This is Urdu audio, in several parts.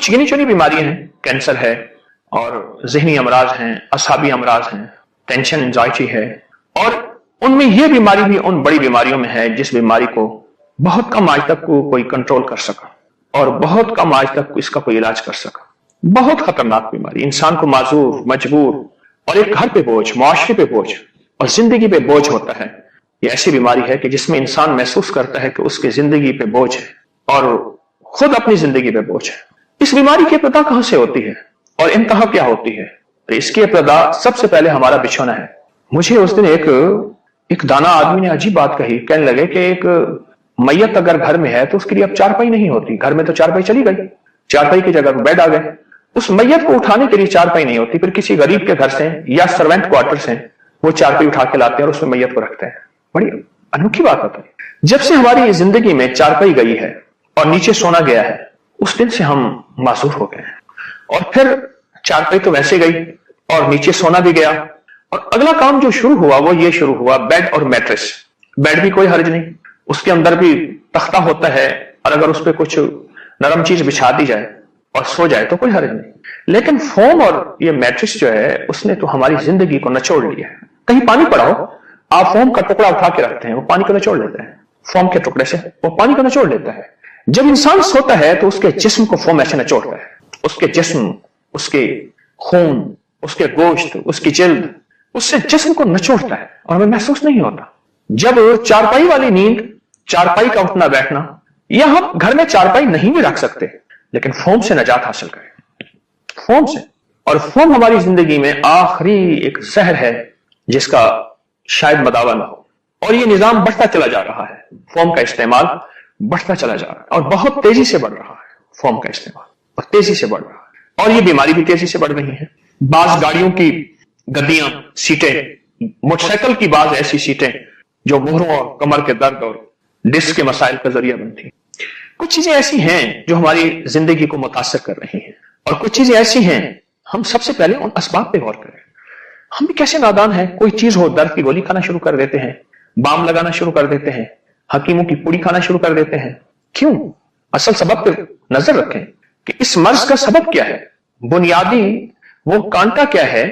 کچھ گنی چنی بیماریاں ہیں، کینسر ہے اور ذہنی امراض ہیں، اعصابی امراض ہیں، ٹینشن انزائٹی ہے، اور ان میں یہ بیماری بھی ان بڑی بیماریوں میں ہے جس بیماری کو بہت کم آج تک کوئی کنٹرول کر سکا اور بہت کم آج تک اس کا کوئی علاج کر سکا۔ بہت خطرناک بیماری، انسان کو معذور، مجبور اور ایک گھر پہ بوجھ، معاشرے پہ بوجھ اور زندگی پہ بوجھ ہوتا ہے۔ یہ ایسی بیماری ہے کہ جس میں انسان محسوس کرتا ہے کہ اس کی زندگی پہ بوجھ ہے اور خود اپنی زندگی پہ بوجھ ہے۔ اس بیماری کی ابتدا کہاں سے ہوتی ہے اور انتہا کیا ہوتی ہے؟ تو اس کی ابتدا سب سے پہلے ہمارا بچھونا ہے۔ مجھے اس دن ایک دانا آدمی نے عجیب بات کہی، کہنے لگے کہ ایک میت اگر گھر میں ہے تو اس کے لیے اب چارپائی نہیں ہوتی، گھر میں تو چارپائی چلی گئی، چارپائی کی جگہ بیڈ آ گئے، اس میت کو اٹھانے کے لیے چارپائی نہیں ہوتی، پھر کسی غریب کے گھر سے یا سروینٹ کوارٹر سے وہ چارپائی اٹھا کے لاتے ہیں اور اس میں میت کو رکھتے ہیں۔ بڑی انوکھی بات ہوتی ہے۔ جب سے ہماری زندگی میں چارپائی گئی ہے اور نیچے سونا گیا ہے، اس دن سے ہم معذور ہو گئے ہیں، اور پھر چارپائی تو ویسے گئی اور نیچے سونا بھی گیا، اور اگلا کام جو شروع ہوا وہ یہ شروع ہوا بیڈ اور میٹرس۔ بیڈ بھی کوئی حرج نہیں، اس کے اندر بھی تختہ ہوتا ہے، اور اگر اس پہ کچھ نرم چیز بچھا دی جائے اور سو جائے تو کوئی حرج نہیں، لیکن فوم اور یہ میٹرس جو ہے اس نے تو ہماری زندگی کو نچوڑ لیا ہے۔ کہیں پانی پڑا ہو، آپ فوم کا ٹکڑا اٹھا کے رکھتے ہیں، وہ پانی کو نچوڑ لیتا ہے، فوم کے ٹکڑے سے وہ پانی کو نچوڑ لیتا ہے۔ جب انسان سوتا ہے تو اس کے جسم کو فوم ایسے نچوڑتا ہے، اس کے جسم، اس کے خون، اس کے گوشت، اس کی جلد، اس سے جسم کو نچوڑتا ہے اور ہمیں محسوس نہیں ہوتا۔ جب چارپائی والی نیند، چارپائی کا اٹھنا بیٹھنا، یا ہم گھر میں چارپائی نہیں بھی رکھ سکتے لیکن فوم سے نجات حاصل کریں، فوم سے۔ اور فوم ہماری زندگی میں آخری ایک زہر ہے جس کا شاید مداوا نہ ہو، اور یہ نظام بڑھتا چلا جا رہا ہے، فوم کا استعمال بڑھتا چلا جا رہا ہے اور بہت تیزی سے بڑھ رہا ہے، فوم کا استعمال اور تیزی سے بڑھ رہا ہے، اور یہ بیماری بھی تیزی سے بڑھ رہی ہے۔ بعض گاڑیوں کی گدیاں، سیٹیں، موٹر سائیکل کی بعض ایسی سیٹیں جو مہروں اور کمر کے درد اور ڈسک کے مسائل کا ذریعہ بنتی ہیں۔ کچھ چیزیں ایسی ہیں جو ہماری زندگی کو متاثر کر رہی ہیں، اور کچھ چیزیں ایسی ہیں ہم سب سے پہلے ان اسباب پہ غور کریں۔ ہم بھی کیسے نادان ہیں، کوئی چیز ہو درد کی گولی کھانا شروع کر دیتے ہیں، بام لگانا شروع کر دیتے ہیں، حکیموں کی پوڑی کھانا شروع کر دیتے ہیں۔ کیوں؟ اصل سبب پہ نظر رکھیں کہ اس مرض کا سبب کیا ہے، بنیادی وہ کانٹا کیا ہے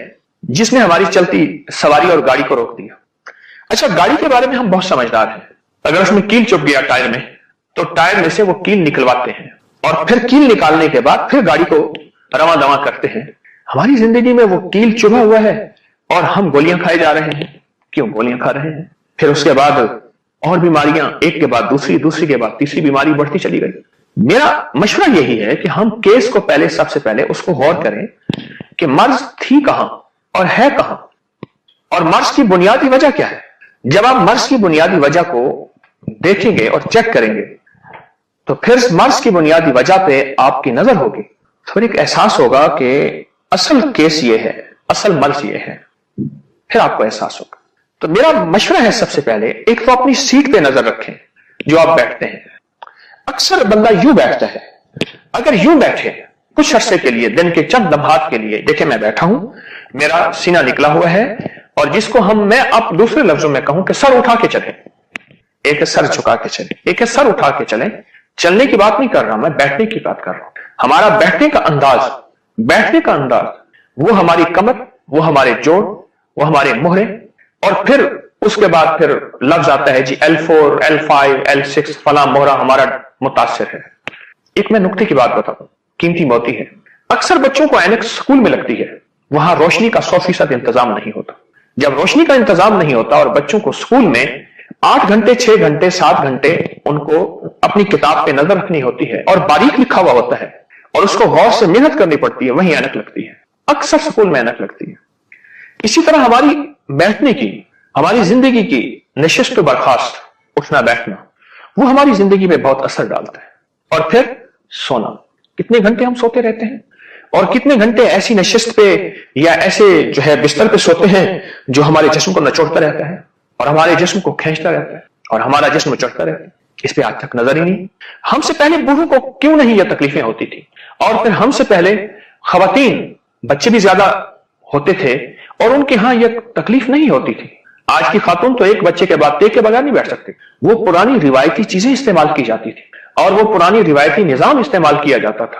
جس نے ہماری چلتی سواری اور گاڑی کو روک دیا۔ اچھا، گاڑی کے بارے میں ہم بہت سمجھدار ہیں، اگر اس میں کیل چپ گیا ٹائر میں تو ٹائر میں سے وہ کیل نکلواتے ہیں، اور پھر کیل نکالنے کے بعد پھر گاڑی کو رواں دواں کرتے ہیں۔ ہماری زندگی میں وہ کیل چبھا ہوا ہے اور ہم گولیاں کھائے جا رہے ہیں۔ کیوں گولیاں کھا رہے ہیں؟ پھر اس کے بعد اور بیماریاں، ایک کے بعد دوسری، دوسری کے بعد تیسری بیماری بڑھتی چلی گئی۔ میرا مشورہ یہی ہے کہ ہم کیس کو پہلے، سب سے پہلے اس کو غور کریں کہ مرض تھی کہاں اور ہے کہاں، اور مرض کی بنیادی وجہ کیا ہے۔ جب آپ مرض کی بنیادی وجہ کو دیکھیں گے اور چیک کریں گے تو پھر مرض کی بنیادی وجہ پہ آپ کی نظر ہوگی، پھر ایک احساس ہوگا کہ اصل کیس یہ ہے، اصل مرض یہ ہے، پھر آپ کو احساس ہوگا۔ تو میرا مشورہ ہے سب سے پہلے ایک تو اپنی سیٹ پہ نظر رکھیں جو آپ بیٹھتے ہیں۔ اکثر بندہ یوں بیٹھتا ہے، اگر یوں بیٹھے کچھ عرصے کے لیے، دن کے چند لمحات کے لیے، دیکھیں میں بیٹھا ہوں، میرا سینہ نکلا ہوا ہے، اور جس کو میں اب دوسرے لفظوں میں کہوں کہ سر اٹھا کے چلیں، ایک ہے سر جھکا کے چلیں، ایک ہے سر اٹھا کے چلیں۔ چلنے کی بات نہیں کر رہا، میں بیٹھنے کی بات کر رہا ہوں۔ ہمارا بیٹھنے کا انداز، وہ ہماری کمر، وہ ہمارے جوڑ، وہ ہمارے مہرے، اور پھر اس کے بعد پھر لفظ آتا ہے جی L4 L5 L6 فلاں مہرہ ہمارا متاثر ہے۔ ایک میں نکتے کی بات بتاؤں، قیمتی موتی ہے۔ اکثر بچوں کو اینک اسکول میں لگتی ہے، وہاں روشنی کا 100% انتظام نہیں ہوتا۔ جب روشنی کا انتظام نہیں ہوتا اور بچوں کو اسکول میں 8 گھنٹے 6 گھنٹے 7 گھنٹے ان کو اپنی کتاب پہ نظر رکھنی ہوتی ہے اور باریک لکھا ہوا ہوتا ہے اور اس کو غور سے محنت کرنی پڑتی ہے، وہیں اینک لگتی ہے، اکثر اسکول میں اینک لگتی ہے۔ اسی طرح ہماری بیٹھنے کی، ہماری زندگی کی نشست و برخاست، اٹھنا بیٹھنا، وہ ہماری زندگی میں بہت اثر ڈالتا ہے۔ اور پھر سونا، کتنے گھنٹے ہم سوتے رہتے ہیں، اور کتنے گھنٹے ایسی نشست پہ یا ایسے جو ہے بستر پہ سوتے ہیں جو ہمارے جسم کو نچوڑتا رہتا ہے اور ہمارے جسم کو کھینچتا رہتا ہے اور ہمارا جسم چڑھتا رہتا ہے۔ اس پہ آج تک نظر ہی نہیں۔ ہم سے پہلے بوڑھوں کو کیوں نہیں یہ تکلیفیں ہوتی تھی، اور پھر ہم سے پہلے خواتین، بچے بھی زیادہ ہوتے تھے اور ان کے ہاں یہ تکلیف نہیں ہوتی تھی۔ آج کی خاتون تو ایک بچے کے بعد کے بغیر نہیں بیٹھ سکتے۔ وہ پرانی روایتی چیزیں استعمال کی جاتی تھی اور وہ پرانی روایتی نظام استعمال کیا جاتا تھا،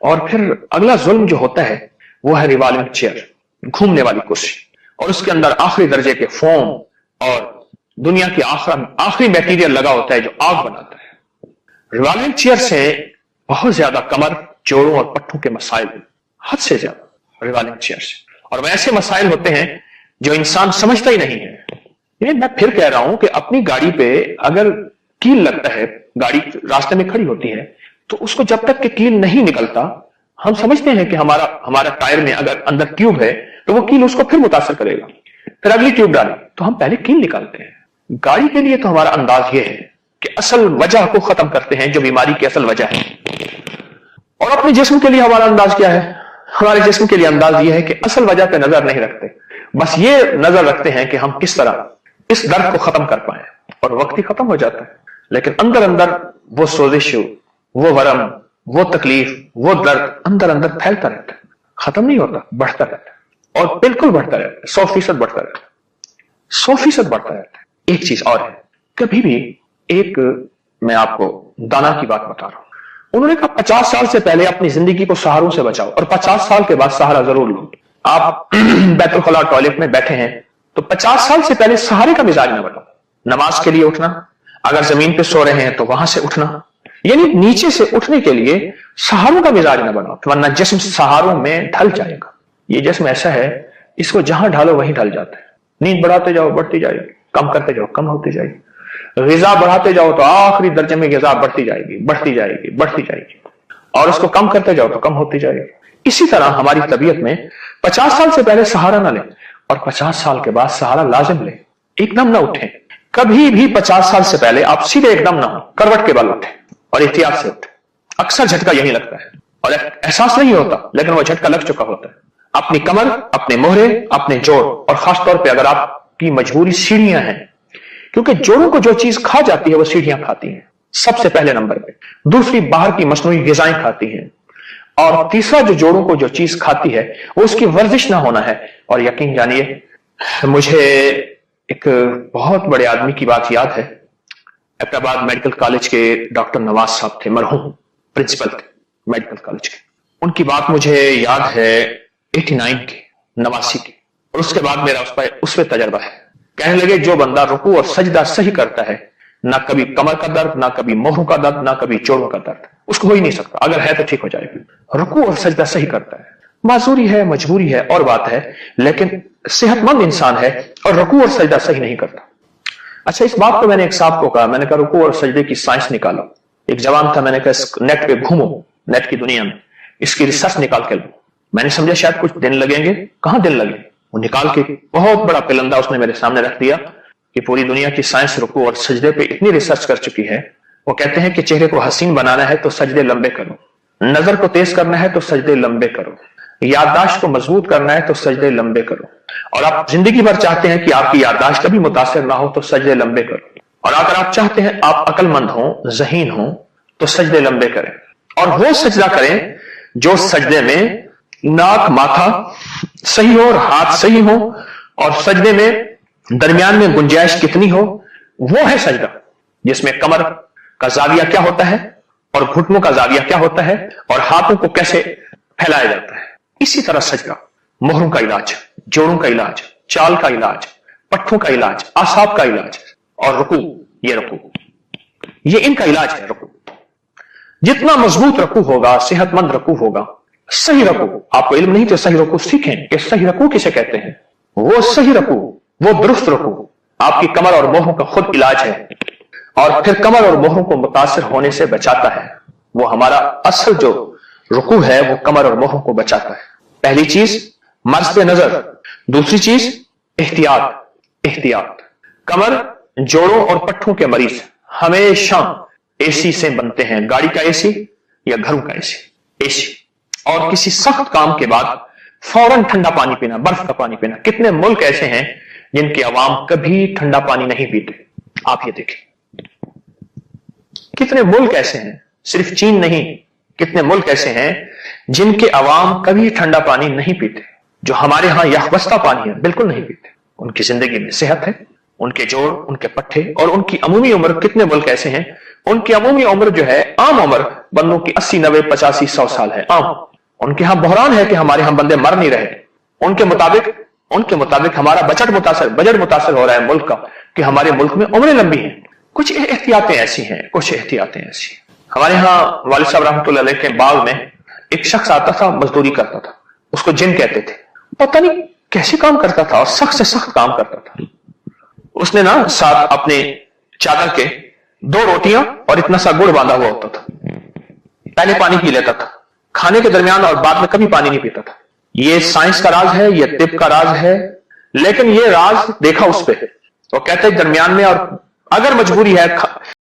اور پھر اگلا ظلم جو ہوتا ہے وہ ہے ریوالونگ چیئر، گھومنے والی کرسی، اور اس کے اندر آخری درجے کے فوم اور دنیا کی آخری میٹیریل لگا ہوتا ہے جو آگ بناتا ہے۔ ریوالونگ چیئر سے بہت زیادہ کمر، جوڑوں اور پٹھوں کے مسائل، حد سے زیادہ ریوالونگ چیئر سے، اور ایسے مسائل ہوتے ہیں جو انسان سمجھتا ہی نہیں ہے۔ میں پھر کہہ رہا ہوں کہ اپنی گاڑی پہ اگر کیل لگتا ہے، گاڑی راستے میں کھڑی ہوتی ہے، تو اس کو جب تک کہ کیل نہیں نکلتا، ہم سمجھتے ہیں کہ ہمارا ٹائر میں اگر اندر ٹیوب ہے تو وہ کیل اس کو پھر متاثر کرے گا، پھر اگلی ٹیوب ڈالیں تو ہم پہلے کیل نکالتے ہیں۔ گاڑی کے لیے تو ہمارا انداز یہ ہے کہ اصل وجہ کو ختم کرتے ہیں جو بیماری کی اصل وجہ ہے، اور اپنے جسم کے لیے ہمارا انداز کیا ہے؟ ہمارے جسم کے لیے انداز یہ ہے کہ اصل وجہ پہ نظر نہیں رکھتے، بس یہ نظر رکھتے ہیں کہ ہم کس طرح اس درد کو ختم کر پائیں، اور وقت ہی ختم ہو جاتا ہے، لیکن اندر اندر وہ سوزش، وہ ورم، وہ تکلیف، وہ درد اندر پھیلتا رہتا ہے، ختم نہیں ہوتا، بڑھتا رہتا ہے، اور بالکل بڑھتا رہتا ہے، 100% بڑھتا رہتا ہے، 100% بڑھتا رہتا ہے۔ ایک چیز اور ہے، کبھی بھی میں آپ کو دانا کی بات بتا رہا ہوں، انہوں نے کہا 50 سال سے پہلے اپنی زندگی کو سہاروں سے بچاؤ، اور 50 سال کے بعد سہارا ضرور لو۔ آپ بیت الخلاء ٹوائلٹ میں بیٹھے ہیں تو 50 سال سے پہلے سہارے کا مزاج نہ بناؤ، نماز کے لیے اٹھنا، اگر زمین پہ سو رہے ہیں تو وہاں سے اٹھنا، یعنی نیچے سے اٹھنے کے لیے سہاروں کا مزاج نہ بناؤ، ورنہ جسم سہاروں میں ڈھل جائے گا۔ یہ جسم ایسا ہے، اس کو جہاں ڈھالو وہیں ڈھل جاتا ہے۔ نیند بڑھاتے جاؤ بڑھتی جائے گی، کم کرتے جاؤ کم ہوتی جائے گی، غذا بڑھاتے جاؤ تو آخری درجے میں غذا بڑھتی جائے گی، بڑھتی جائے گی، بڑھتی جائے گی، اور اس کو کم کرتے جاؤ تو کم ہوتی جائے گی۔ اسی طرح ہماری طبیعت میں 50 سال سے پہلے سہارا نہ لیں، اور 50 سال کے بعد سہارا لازم لیں۔ ایک دم نہ اٹھیں، کبھی بھی 50 سال سے پہلے آپ سیدھے ایک دم نہ ہو، کروٹ کے بل اٹھیں اور احتیاط سے اٹھیں۔ اکثر جھٹکا یہی لگتا ہے، اور احساس نہیں ہوتا، لیکن وہ جھٹکا لگ چکا ہوتا ہے۔ اپنی کمر، اپنے موہرے، اپنے جوڑ، اور خاص طور پہ اگر آپ کی مجبوری سیڑھیاں ہیں، کیونکہ جوڑوں کو جو چیز کھا جاتی ہے وہ سیڑھیاں کھاتی ہیں سب سے پہلے نمبر پہ، دوسری باہر کی مصنوعی غذائیں کھاتی ہیں، اور تیسرا جو جوڑوں کو جو چیز کھاتی ہے وہ اس کی ورزش نہ ہونا ہے۔ اور یقین جانیے، مجھے ایک بہت بڑے آدمی کی بات یاد ہے، احمدآباد میڈیکل کالج کے ڈاکٹر نواز صاحب تھے، مرحوم پرنسپل تھے میڈیکل کالج کے۔ ان کی بات مجھے یاد ہے 89 کی، 89 کی، اور اس کے بعد میرا اس پہ تجربہ ہے۔ کہنے لگے جو بندہ رکوع اور سجدہ صحیح کرتا ہے، نہ کبھی کمر کا درد، نہ کبھی موہروں کا درد، نہ کبھی جوڑوں کا درد، اس کو ہو ہی نہیں سکتا، اگر ہے تو ٹھیک ہو جائے گا۔ رکوع اور سجدہ صحیح کرتا ہے، معذوری ہے، مجبوری ہے اور بات ہے، لیکن صحت مند انسان ہے اور رکوع اور سجدہ صحیح نہیں کرتا۔ اچھا، اس بات کو میں نے ایک صاحب کو کہا، میں نے کہا رکوع اور سجدے کی سائنس نکالو۔ ایک جوان تھا، میں نے کہا نیٹ پہ گھومو، نیٹ کی دنیا میں اس کی ریسرچ نکال کے لو۔ میں نے سمجھا شاید کچھ دن لگیں گے، کہاں دن لگے، وہ نکال کے بہت بڑا پلندہ اس نے میرے سامنے رکھ دیا کہ پوری دنیا کی سائنس رکوع اور سجدے پہ اتنی ریسرچ کر چکی ہے۔ وہ کہتے ہیں کہ چہرے کو حسین بنانا ہے تو سجدے لمبے کرو، نظر کو تیز کرنا ہے تو سجدے لمبے کرو، یادداشت کو مضبوط کرنا ہے تو سجدے لمبے کرو، اور آپ زندگی بھر چاہتے ہیں کہ آپ کی یادداشت کبھی متاثر نہ ہو تو سجدے لمبے کرو، اور اگر آپ چاہتے ہیں آپ عقل مند ہوں، ذہین ہوں، تو سجدے لمبے کریں، اور وہ سجدہ کریں جو سجدے میں ناک ماتھا صحیح ہو اور ہاتھ صحیح ہو، اور سجدے میں درمیان میں گنجائش کتنی ہو، وہ ہے سجدہ، جس میں کمر کا زاویہ کیا ہوتا ہے اور گھٹنوں کا زاویہ کیا ہوتا ہے اور ہاتھوں کو کیسے پھیلایا جاتا ہے۔ اسی طرح سجدہ، موہروں کا علاج، جوڑوں کا علاج، چال کا علاج، پٹھوں کا علاج، اعصاب کا علاج، اور رکوع، یہ ان کا علاج ہے۔ رکوع جتنا مضبوط رکوع ہوگا، صحت مند رکوع ہوگا، صحیح رکوع، آپ کو علم نہیں تو صحیح رکوع سیکھیں کہ صحیح رکوع کسے کہتے ہیں۔ وہ صحیح رکوع، وہ درست رکوع آپ کی کمر اور موہروں کا خود علاج ہے، اور پھر کمر اور موہروں کو متاثر ہونے سے بچاتا ہے۔ وہ ہمارا اصل جو رکوع ہے وہ کمر اور موہروں کو بچاتا ہے۔ پہلی چیز مرض پہ نظر، دوسری چیز احتیاط۔ کمر، جوڑوں اور پٹھوں کے مریض ہمیشہ اے سی سے بنتے ہیں، گاڑی کا اے سی یا گھروں کا اے سی، اور کسی سخت کام کے بعد فوراً ٹھنڈا پانی پینا، برف کا پانی پینا۔ کتنے ملک ایسے ہیں جن کے عوام کبھی ٹھنڈا پانی نہیں پیتے؟ آپ یہ دیکھیں، کتنے ملک ایسے ہیں، صرف چین نہیں، کتنے ملک ایسے ہیں جن کے عوام کبھی ٹھنڈا پانی نہیں پیتے، جو ہمارے ہاں یخ بستہ پانی ہے بالکل نہیں پیتے۔ ان کی زندگی میں صحت ہے، ان کے جوڑ، ان کے پٹھے اور ان کی عمومی عمر، کتنے ملک ایسے ہیں ان کی عمومی عمر جو ہے، عام عمر بندوں کی 80 90 85 100 سال ہے عام. ان کے ہاں بحران ہے کہ ہمارے ہاں بندے مر نہیں رہے. ان کے مطابق ہمارا بجٹ متاثر ہو رہا ہے ملک کا کہ ہمارے ملک میں عمریں لمبی ہیں. کچھ احتیاطیں ایسی ہیں. ہمارے ہاں والد صاحب رحمۃ اللہ علیہ کے باغ میں ایک شخص آتا تھا، مزدوری کرتا تھا. اس کو جن کہتے تھے. پتہ نہیں کیسے کام کرتا تھا اور سخت سے سخت کام کرتا تھا. اس نے نا ساتھ اپنے چادر کے 2 روٹیاں اور اتنا سا گڑ باندھا ہوا ہوتا تھا. پہلے پانی پی لیتا تھا کھانے کے درمیان اور بعد میں کبھی پانی نہیں پیتا تھا. یہ سائنس کا راز ہے، یہ طب کا راز ہے، لیکن یہ راز دیکھا اس پہ. وہ کہتے ہیں درمیان میں، اور اگر مجبوری ہے